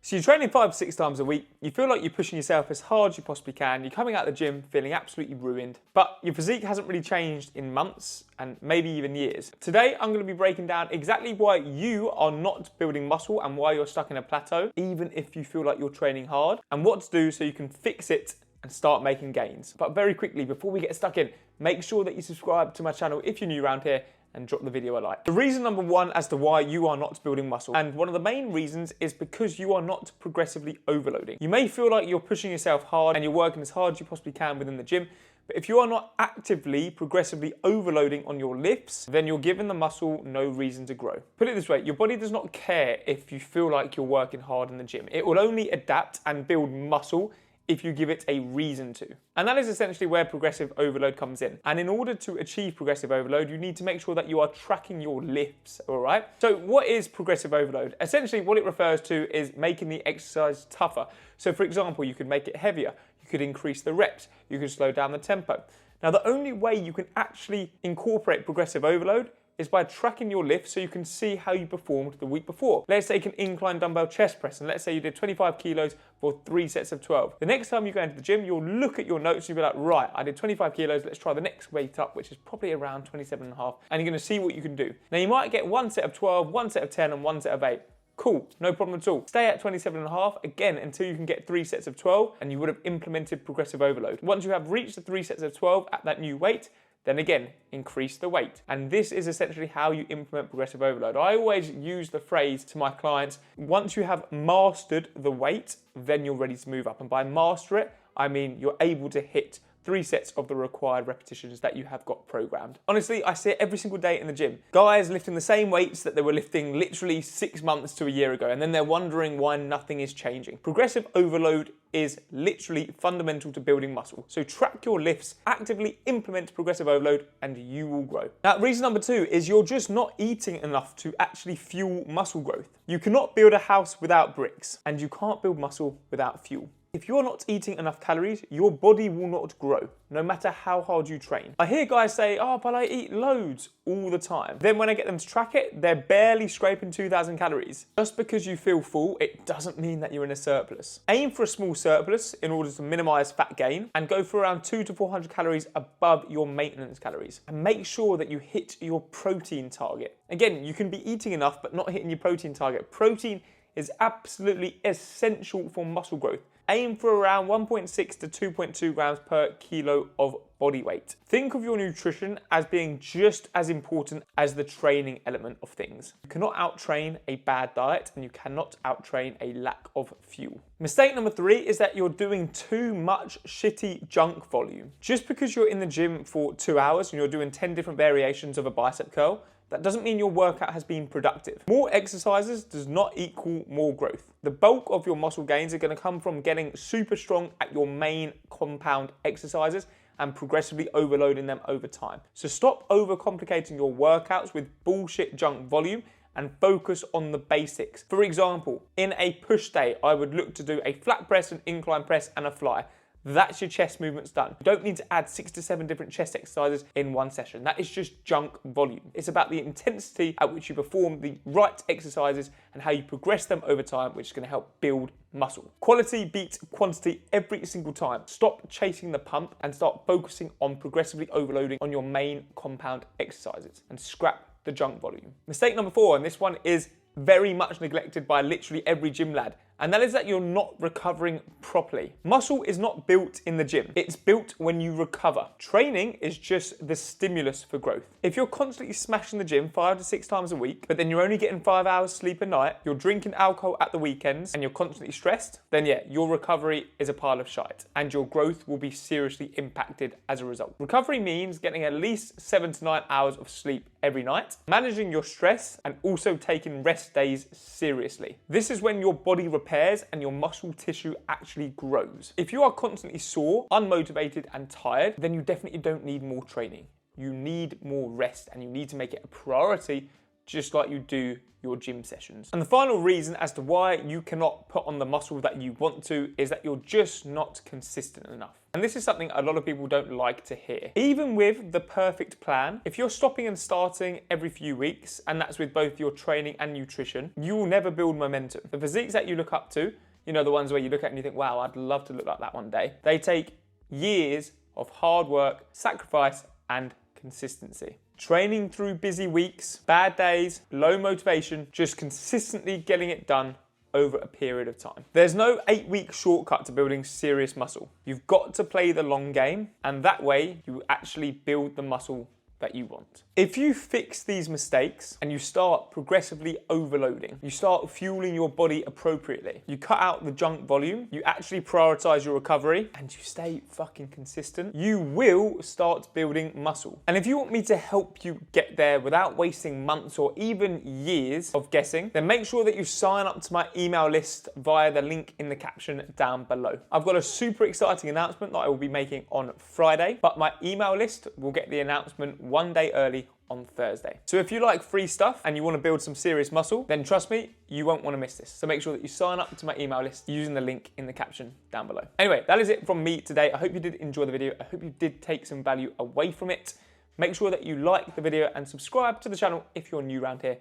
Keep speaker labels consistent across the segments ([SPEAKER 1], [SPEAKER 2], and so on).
[SPEAKER 1] So you're training 5 to 6 times a week, you feel like you're pushing yourself as hard as you possibly can, you're coming out of the gym feeling absolutely ruined, but your physique hasn't really changed in months and maybe even years. Today, I'm going to be breaking down exactly why you are not building muscle and why you're stuck in a plateau, even if you feel like you're training hard, and what to do so you can fix it and start making gains. But very quickly, before we get stuck in, make sure that you subscribe to my channel if you're new around here, and drop the video a like. The reason number one as to why you are not building muscle, and one of the main reasons, is because you are not progressively overloading. You may feel like you're pushing yourself hard and you're working as hard as you possibly can within the gym, but if you are not actively, progressively overloading on your lifts, then you're giving the muscle no reason to grow. Put it this way, your body does not care if you feel like you're working hard in the gym. It will only adapt and build muscle if you give it a reason to. And that is essentially where progressive overload comes in. And in order to achieve progressive overload, you need to make sure that you are tracking your lifts, all right? So what is progressive overload? Essentially what it refers to is making the exercise tougher. So for example, you could make it heavier, you could increase the reps, you could slow down the tempo. Now the only way you can actually incorporate progressive overload is by tracking your lifts so you can see how you performed the week before. Let's take an incline dumbbell chest press, and let's say you did 25 kilos for 3 sets of 12. The next time you go into the gym, you'll look at your notes and you'll be like, right, I did 25 kilos, let's try the next weight up, which is probably around 27.5, and you're gonna see what you can do. Now you might get 1 set of 12, 1 set of 10, and 1 set of 8. Cool, no problem at all. Stay at 27.5 again until you can get 3 sets of 12, and you would have implemented progressive overload. Once you have reached the 3 sets of 12 at that new weight, then again, increase the weight. And this is essentially how you implement progressive overload. I always use the phrase to my clients, once you have mastered the weight, then you're ready to move up. And by master it, I mean you're able to hit 3 sets of the required repetitions that you have got programmed. Honestly, I see it every single day in the gym. Guys lifting the same weights that they were lifting literally 6 months to a year ago, and then they're wondering why nothing is changing. Progressive overload is literally fundamental to building muscle. So track your lifts, actively implement progressive overload, and you will grow. Now, reason number 2 is you're just not eating enough to actually fuel muscle growth. You cannot build a house without bricks, and you can't build muscle without fuel. If you're not eating enough calories, your body will not grow, no matter how hard you train. I hear guys say, oh, but I eat loads all the time. Then when I get them to track it, they're barely scraping 2,000 calories. Just because you feel full, it doesn't mean that you're in a surplus. Aim for a small surplus in order to minimize fat gain, and go for around 200 to 400 calories above your maintenance calories. And make sure that you hit your protein target. Again, you can be eating enough, but not hitting your protein target. Protein is absolutely essential for muscle growth. Aim for around 1.6 to 2.2 grams per kilo of body weight. Think of your nutrition as being just as important as the training element of things. You cannot out-train a bad diet, and you cannot out-train a lack of fuel. Mistake number 3 is that you're doing too much shitty junk volume. Just because you're in the gym for 2 hours and you're doing 10 different variations of a bicep curl, that doesn't mean your workout has been productive. More exercises does not equal more growth. The bulk of your muscle gains are going to come from getting super strong at your main compound exercises and progressively overloading them over time. So stop overcomplicating your workouts with bullshit junk volume and focus on the basics. For example, in a push day, I would look to do a flat press, an incline press, and a fly. That's your chest movements done. You don't need to add 6 to 7 different chest exercises in one session. That is just junk volume. It's about the intensity at which you perform the right exercises and how you progress them over time, which is going to help build muscle. Quality beats quantity every single time. Stop chasing the pump and start focusing on progressively overloading on your main compound exercises and scrap the junk volume. Mistake number 4, and this one is very much neglected by literally every gym lad, and that is that you're not recovering properly. Muscle is not built in the gym. It's built when you recover. Training is just the stimulus for growth. If you're constantly smashing the gym 5 to 6 times a week, but then you're only getting 5 hours sleep a night, you're drinking alcohol at the weekends, and you're constantly stressed, then yeah, your recovery is a pile of shite, and your growth will be seriously impacted as a result. Recovery means getting at least 7 to 9 hours of sleep every night, managing your stress, and also taking rest days seriously. This is when your body repairs and your muscle tissue actually grows. If you are constantly sore, unmotivated, and tired, then you definitely don't need more training. You need more rest, and you need to make it a priority just like you do your gym sessions. And the final reason as to why you cannot put on the muscle that you want to is that you're just not consistent enough. And this is something a lot of people don't like to hear. Even with the perfect plan, if you're stopping and starting every few weeks, and that's with both your training and nutrition, you will never build momentum. The physiques that you look up to, you know, the ones where you look at and you think, wow, I'd love to look like that one day. They take years of hard work, sacrifice, and consistency. Training through busy weeks, bad days, low motivation, just consistently getting it done over a period of time. There's no 8-week shortcut to building serious muscle. You've got to play the long game, and that way you actually build the muscle that you want. If you fix these mistakes and you start progressively overloading, you start fueling your body appropriately, you cut out the junk volume, you actually prioritize your recovery, and you stay fucking consistent, you will start building muscle. And if you want me to help you get there without wasting months or even years of guessing, then make sure that you sign up to my email list via the link in the caption down below. I've got a super exciting announcement that I will be making on Friday, but my email list will get the announcement one day early on Thursday. So if you like free stuff and you want to build some serious muscle, then trust me, you won't want to miss this. So make sure that you sign up to my email list using the link in the caption down below. Anyway, that is it from me today. I hope you did enjoy the video. I hope you did take some value away from it. Make sure that you like the video and subscribe to the channel if you're new around here,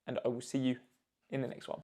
[SPEAKER 1] and I will see you in the next one.